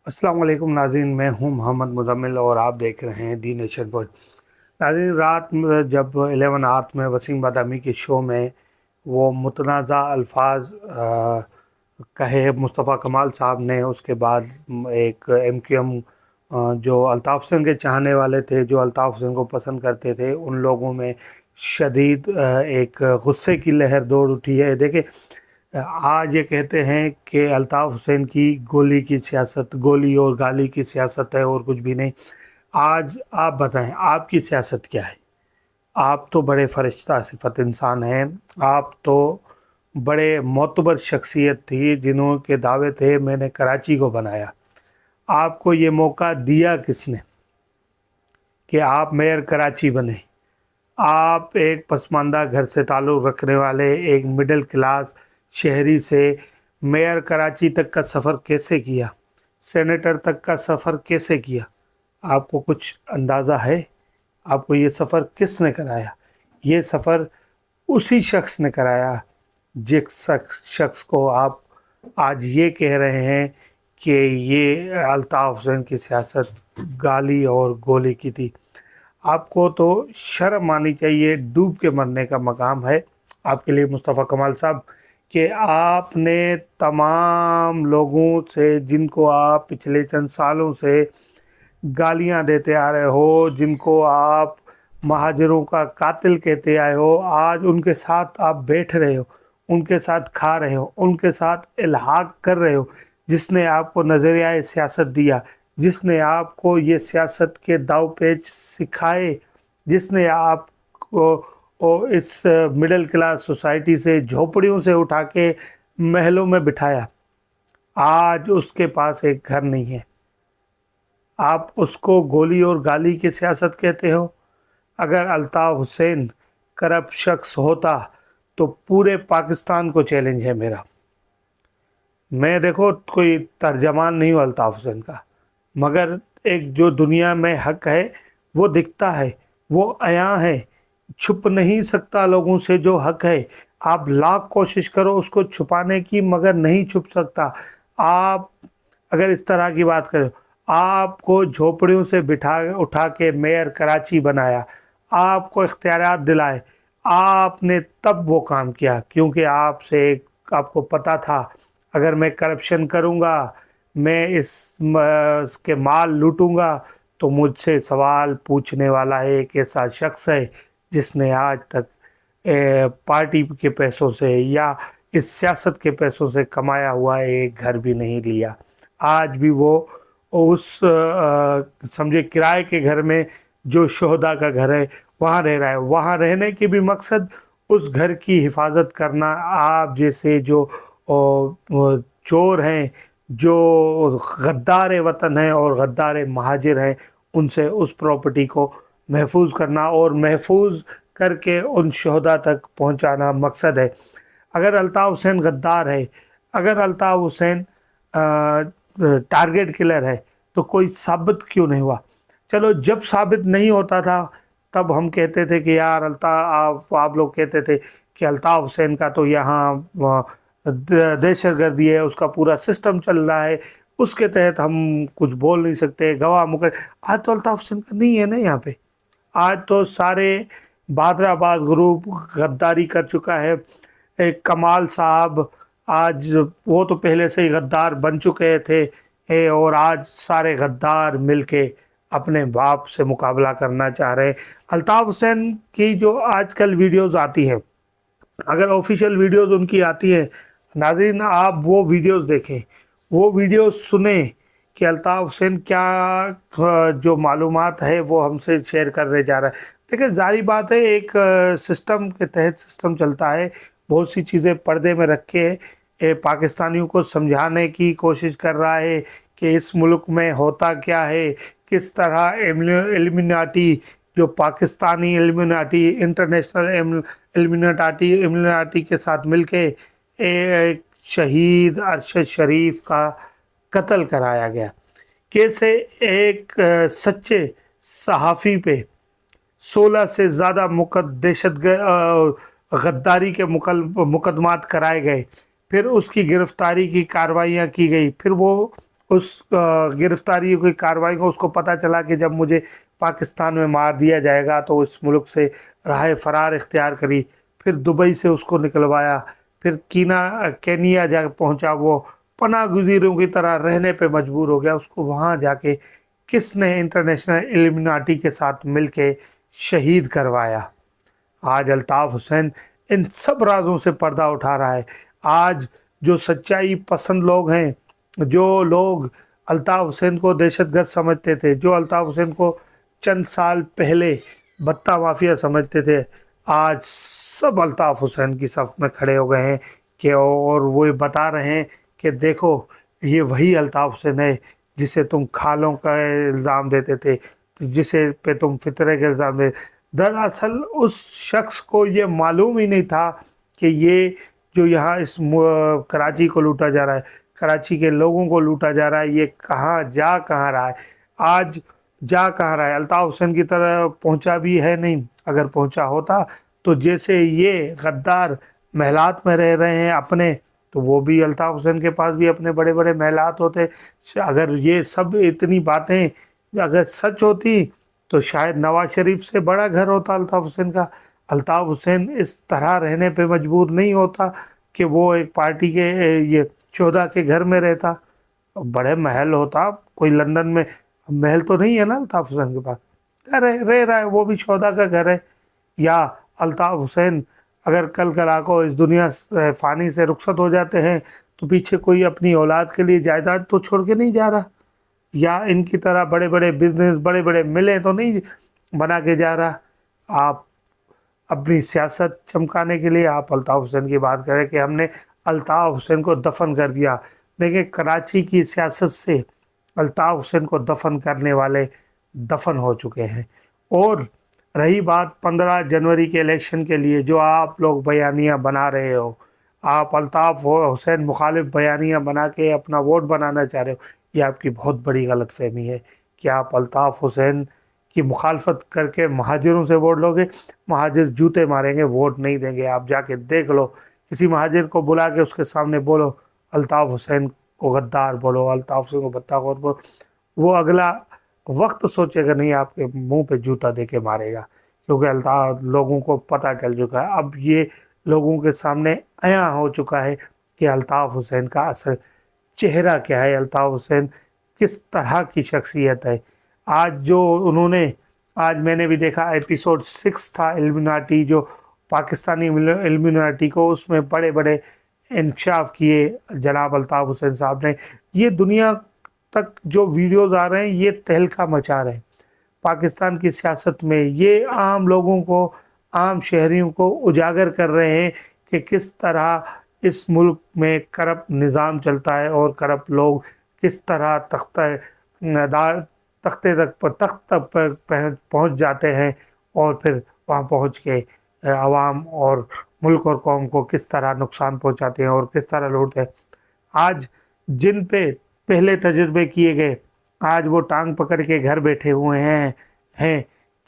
अस्सलाम वालेकुम नाज़रीन, मैं हूं मोहम्मद मुज़म्मिल और आप देख रहे हैं दी नेशन पर। नाज़रीन, रात में जब 11 आर्थ में वसीम बादामी के शो में वो मुतनाज़ा अल्फाज कहे मुस्तफ़ा कमाल साहब ने, उसके बाद एक MQM जो अल्ताफ़ हुसैन के चाहने वाले थे, जो अल्ताफ़ हुसैन को पसंद करते थे, उन लोगों में शदीद एक गुस्से की लहर दौड़ उठी है। देखिए, आज ये कहते हैं कि अल्ताफ़ हुसैन की गोली की सियासत, गोली और गाली की सियासत है और कुछ भी नहीं। आज आप बताएं, आपकी सियासत क्या है? आप तो बड़े फरिश्ता सिफत इंसान हैं। आप तो बड़े मोतबर शख्सियत थी जिन्हों के दावे थे मैंने कराची को बनाया। आपको ये मौका दिया किसने कि आप मेयर कराची बने? आप एक पसमानदा घर से ताल्लुक़ रखने वाले एक मिडिल क्लास शहरी से मेयर कराची तक का सफ़र कैसे किया? सेनेटर तक का सफ़र कैसे किया? आपको कुछ अंदाज़ा है? आपको ये सफ़र किसने कराया? ये सफ़र उसी शख्स ने कराया जिस शख्स को आप आज ये कह रहे हैं कि ये अल्ताफ़ हुसैन की सियासत गाली और गोली की थी। आपको तो शर्म आनी चाहिए, डूब के मरने का मकाम है आपके लिए मुस्तफ़ा कमाल साहब, कि आपने तमाम लोगों से जिनको आप पिछले चंद सालों से गालियां देते आ रहे हो, जिनको आप महाजरों का कातिल कहते आए हो, आज उनके साथ आप बैठ रहे हो, उनके साथ खा रहे हो, उनके साथ इल्हाक कर रहे हो। जिसने आपको नज़रिया सियासत दिया, जिसने आपको ये सियासत के दाव पेच सिखाए, जिसने आपको इस मिडिल क्लास सोसाइटी से, झोपड़ियों से उठा के महलों में बिठाया, आज उसके पास एक घर नहीं है। आप उसको गोली और गाली की सियासत कहते हो? अगर अल्ताफ़ हुसैन करप्ट शख्स होता तो पूरे पाकिस्तान को चैलेंज है मेरा। मैं देखो कोई तर्जमान नहीं हूँ अल्ताफ़ हुसैन का, मगर एक जो दुनिया में हक है वो दिखता है, वो अयां है, छुप नहीं सकता लोगों से जो हक है। आप लाख कोशिश करो उसको छुपाने की, मगर नहीं छुप सकता। आप अगर इस तरह की बात करें, आपको झोपड़ियों से बिठा उठा के मेयर कराची बनाया, आपको इख्तियारात दिलाए, आपने तब वो काम किया क्योंकि आपको पता था अगर मैं करप्शन करूँगा, मैं के माल लूटूंगा, तो मुझसे सवाल पूछने वाला एक ऐसा शख्स है जिसने आज तक पार्टी के पैसों से या इस सियासत के पैसों से कमाया हुआ एक घर भी नहीं लिया। आज भी वो उस समझे किराए के घर में, जो शोहदा का घर है, वहाँ रह रहा है। वहाँ रहने के भी मकसद उस घर की हिफाजत करना। आप जैसे जो चोर हैं, जो गद्दार वतन हैं और गद्दार महाजिर हैं, उनसे उस प्रॉपर्टी को महफूज करना और महफूज करके उन शोहदा तक पहुंचाना मकसद है। अगर अल्ताफ़ हुसैन गद्दार है, अगर अल्ताफ़ हुसैन टारगेट किलर है, तो कोई साबित क्यों नहीं हुआ? चलो, जब साबित नहीं होता था तब हम कहते थे कि यार आप लोग कहते थे कि अल्ताफ़ हुसैन का तो यहाँ दहशतगर्दी है, उसका पूरा सिस्टम चल रहा है, उसके तहत हम कुछ बोल नहीं सकते, गवाह मुकर। आज तो अल्ताफ़ हुसैन का नहीं है ना यहाँ पे। आज तो सारे बादराबाद ग्रुप गद्दारी कर चुका है। एक कमाल साहब, आज वो तो पहले से ही गद्दार बन चुके थे और आज सारे गद्दार मिलके अपने बाप से मुकाबला करना चाह रहे हैं। अल्ताफ़ हुसैन की जो आजकल वीडियोस आती हैं, अगर ऑफिशियल वीडियोस उनकी आती है, नाज़रीन आप वो वीडियोस देखें, वो वीडियोस सुने कि अल्ताफ़ हुसैन क्या जो मालूमात है वो हमसे शेयर करने जा रहा है। देखिए, जारी बात है, एक सिस्टम के तहत सिस्टम चलता है। बहुत सी चीज़ें पर्दे में रख के पाकिस्तानियों को समझाने की कोशिश कर रहा है कि इस मुल्क में होता क्या है, किस तरह एलिमिनाटी, जो पाकिस्तानी एलिमिनाटी, इंटरनेशनल एलिमिनाटी के साथ मिलके एक शहीद अरशद शरीफ का कत्ल कराया गया। कैसे एक सच्चे सहाफ़ी पे 16 से ज़्यादा गद्दारी के मुकदमात कराए गए, फिर उसकी गिरफ्तारी की कार्रवाइयाँ की गई, फिर वो اس گرفتاری کی کارروائی کو اس کو پتہ چلا کہ جب مجھے پاکستان میں مار دیا جائے گا تو اس ملک سے راہ فرار اختیار کری، پھر دبئی سے اس کو نکلوایا، پھر کینیا جا پہنچا، وہ پناہ گزینوں کی طرح رہنے پہ مجبور ہو گیا، اس کو وہاں جا کے کس نے انٹرنیشنل ایلیمناٹی کے ساتھ مل کے شہید کروایا۔ آج الطاف حسین ان سب رازوں سے پردہ اٹھا رہا ہے۔ آج جو سچائی پسند لوگ ہیں، جو لوگ الطاف حسین کو دہشت گرد سمجھتے تھے، جو الطاف حسین کو چند سال پہلے بتہ مافیا سمجھتے تھے، آج سب الطاف حسین کی صف میں کھڑے ہو گئے ہیں کہ اور وہ بتا رہے ہیں کہ دیکھو یہ وہی الطاف حسین ہے جسے تم کھالوں کا الزام دیتے تھے، جسے پہ تم فطرے کے الزام دیتے۔ دراصل اس شخص کو یہ معلوم ہی نہیں تھا کہ یہ جو یہاں اس کراچی کو لوٹا جا رہا ہے، کراچی کے لوگوں کو لوٹا جا رہا ہے، یہ کہاں رہا ہے، آج جا کہاں رہا ہے۔ الطاف حسین کی طرح پہنچا بھی ہے نہیں، اگر پہنچا ہوتا تو جیسے یہ غدار محلات میں رہ رہے ہیں اپنے، تو وہ بھی الطاف حسین کے پاس بھی اپنے بڑے بڑے محلات ہوتے۔ اگر یہ سب اتنی باتیں اگر سچ ہوتی تو شاید نواز شریف سے بڑا گھر ہوتا الطاف حسین کا۔ الطاف حسین اس طرح رہنے پہ مجبور نہیں ہوتا کہ وہ ایک پارٹی کے یہ چودہ کے گھر میں رہتا، بڑے محل ہوتا۔ کوئی لندن میں محل تو نہیں ہے نا الطاف حسین کے پاس، رہ رہا ہے وہ بھی چودہ کا گھر ہے۔ یا الطاف حسین اگر کل کلا کو اس دنیا فانی سے رخصت ہو جاتے ہیں تو پیچھے کوئی اپنی اولاد کے لیے جائیداد تو چھوڑ کے نہیں جا رہا، یا ان کی طرح بڑے بڑے بزنس، بڑے بڑے ملیں تو نہیں بنا کے جا رہا۔ آپ اپنی سیاست چمکانے کے لیے آپ الطاف حسین کی بات کریں کہ ہم نے الطاف حسین کو دفن کر دیا۔ دیکھیں کراچی کی سیاست سے الطاف حسین کو دفن کرنے والے دفن ہو چکے ہیں۔ اور رہی بات 15 جنوری کے الیکشن کے لیے جو آپ لوگ بیانیاں بنا رہے ہو، آپ الطاف حسین مخالف بیانیاں بنا کے اپنا ووٹ بنانا چاہ رہے ہو، یہ آپ کی بہت بڑی غلط فہمی ہے کہ آپ الطاف حسین کی مخالفت کر کے مہاجروں سے ووٹ لو گے۔ مہاجر جوتے ماریں گے، ووٹ نہیں دیں گے۔ آپ جا کے دیکھ لو، کسی مہاجر کو بلا کے اس کے سامنے بولو الطاف حسین کو غدار بولو، الطاف حسین کو بدتخ بولو، وہ اگلا وقت سوچے گا نہیں، آپ کے منہ پہ جوتا دے کے مارے گا، کیونکہ الطاف لوگوں کو پتہ چل چکا ہے، اب یہ لوگوں کے سامنے عیاں ہو چکا ہے کہ الطاف حسین کا اصل چہرہ کیا ہے، الطاف حسین کس طرح کی شخصیت ہے۔ آج میں نے بھی دیکھا ایپیسوڈ 6 تھا ایلیمناٹی، جو پاکستانی ایلیمناٹی کو، اس میں بڑے بڑے انکشاف کیے جناب الطاف حسین صاحب نے۔ یہ دنیا تک جو ویڈیوز آ رہے ہیں یہ تہلکہ مچا رہے ہیں پاکستان کی سیاست میں، یہ عام لوگوں کو، عام شہریوں کو اجاگر کر رہے ہیں کہ کس طرح اس ملک میں کرپٹ نظام چلتا ہے اور کرپٹ لوگ کس طرح تخت تک پہنچ جاتے ہیں، اور پھر وہاں پہنچ کے عوام اور ملک اور قوم کو کس طرح نقصان پہنچاتے ہیں اور کس طرح لوٹتے ہیں۔ آج جن پہ پہلے تجربے کیے گئے، آج وہ ٹانگ پکڑ کے گھر بیٹھے ہوئے ہیں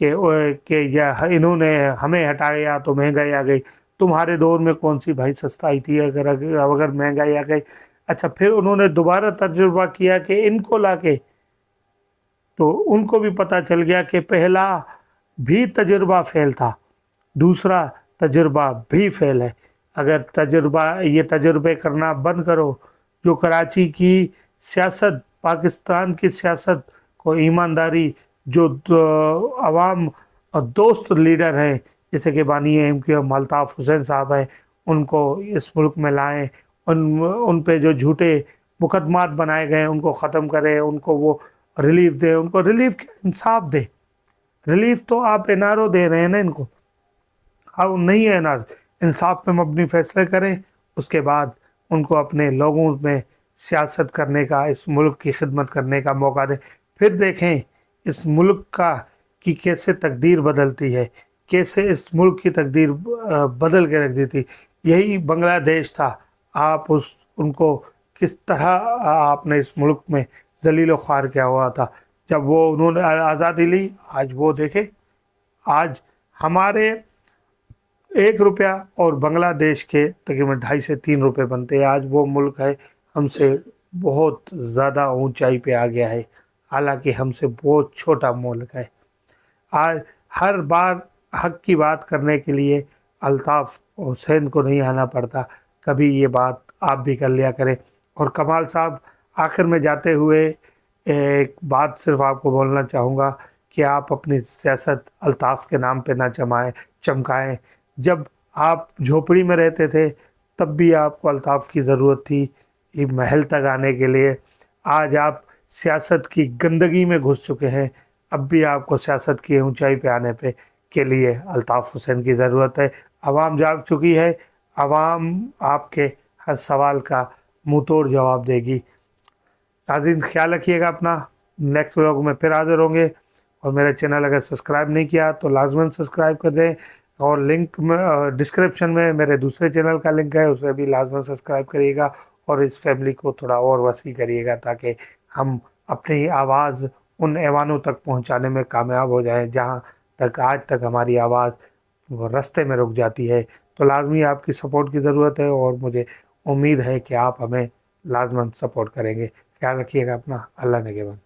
کہ انہوں نے ہمیں ہٹایا تو مہنگائی آ گئی۔ تمہارے دور میں کون سی بھائی سستائی تھی اگر مہنگائی آ گئی؟ اچھا پھر انہوں نے دوبارہ تجربہ کیا کہ ان کو لا کے، تو ان کو بھی پتہ چل گیا کہ پہلا بھی تجربہ فیل تھا، دوسرا تجربہ بھی فیل ہے۔ اگر یہ تجربے کرنا بند کرو، جو کراچی کی سیاست، پاکستان کی سیاست کو ایمانداری، جو عوام دوست لیڈر ہیں جیسے کہ بانی ایم کے الطاف حسین صاحب ہیں، ان کو اس ملک میں لائیں، ان پہ جو جھوٹے مقدمات بنائے گئے ان کو ختم کریں، ان کو وہ ریلیف دیں، ان کو ریلیف کیا، انصاف دیں۔ ریلیف تو آپ این آر او دے رہے ہیں نا ان کو، اب نہیں ہے نا، انصاف پہ مبنی فیصلے کریں، اس کے بعد ان کو اپنے لوگوں میں سیاست کرنے کا، اس ملک کی خدمت کرنے کا موقع دیں۔ پھر دیکھیں اس ملک کی کیسے تقدیر بدلتی ہے، کیسے اس ملک کی تقدیر بدل کے رکھ دیتی۔ یہی بنگلہ دیش تھا، آپ ان کو کس طرح آپ نے اس ملک میں ذلیل و خوار کیا ہوا تھا جب انہوں نے آزادی لی۔ آج وہ دیکھیں، آج ہمارے 1 روپیہ اور بنگلہ دیش کے تقریباً 2.5 سے 3 روپے بنتے ہیں۔ آج وہ ملک ہے ہم سے बहुत ज़्यादा ऊंचाई पे आ गया है, हालांकि हमसे बहुत छोटा मुल्क है। आज हर बार हक की बात करने के लिए अल्ताफ़ हुसैन को नहीं आना पड़ता, कभी ये बात आप भी कर लिया करें। और कमाल साहब, आखिर में जाते हुए एक बात सिर्फ आपको बोलना चाहूँगा कि आप अपनी सियासत अल्ताफ़ के नाम पे ना चमकाएं। जब आप झोपड़ी में रहते थे तब भी आपको अल्ताफ़ की ज़रूरत थी ये महल तक आने के लिए। आज आप सियासत की गंदगी में घुस चुके हैं, अब भी आपको सियासत की ऊंचाई पे आने पे के लिए अल्ताफ़ हुसैन की ज़रूरत है। आवाम जाग चुकी है, आवाम आपके हर सवाल का मुंह तोड़ जवाब देगी। नाज़रीन, ख्याल रखिएगा अपना, नेक्स्ट व्लॉग में फिर हाजिर होंगे। और मेरा चैनल अगर सब्सक्राइब नहीं किया तो लाजमन सब्सक्राइब कर दें, और लिंक में डिस्क्रिप्शन में मेरे दूसरे चैनल का लिंक है, उसे भी लाजमन सब्सक्राइब करिएगा। और इस फैमिली को थोड़ा और वसी करिएगा ताकि हम अपनी आवाज़ उन ऐवानों तक पहुंचाने में कामयाब हो जाएं जहां तक आज तक हमारी आवाज़ वो रास्ते में रुक जाती है। तो लाजमी आपकी सपोर्ट की ज़रूरत है, और मुझे उम्मीद है कि आप हमें लाजमन सपोर्ट करेंगे। ख्याल रखिएगा अपना। अल्लाह ने के बाद।